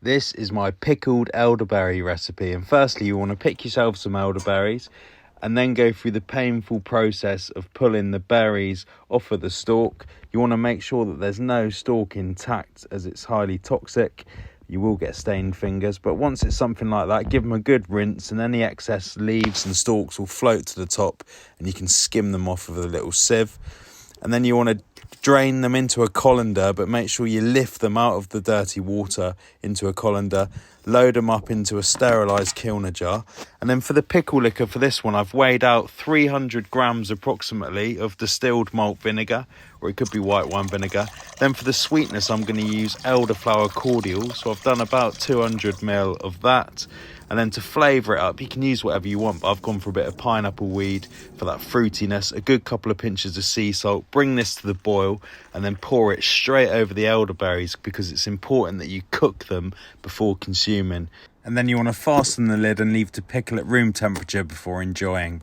This is my pickled elderberry recipe, and firstly you want to pick yourself some elderberries and then go through the painful process of pulling the berries off of the stalk. You want to make sure that there's no stalk intact as it's highly toxic. You will get stained fingers, but once it's something like that, give them a good rinse and any excess leaves and stalks will float to the top and you can skim them off with a little sieve. And then you want to drain them into a colander, but make sure you lift them out of the dirty water into a colander, load them up into a sterilised kilner jar. And then for the pickle liquor for this one, I've weighed out 300 grams approximately of distilled malt vinegar, or it could be white wine vinegar. Then for the sweetness, I'm going to use elderflower cordial, so I've done about 200 ml of that. And then to flavour it up, you can use whatever you want, but I've gone for a bit of pineapple weed for that fruitiness, a good couple of pinches of sea salt. Bring this to the boil and then pour it straight over the elderberries because it's important that you cook them before consuming. And then you want to fasten the lid and leave to pickle at room temperature before enjoying.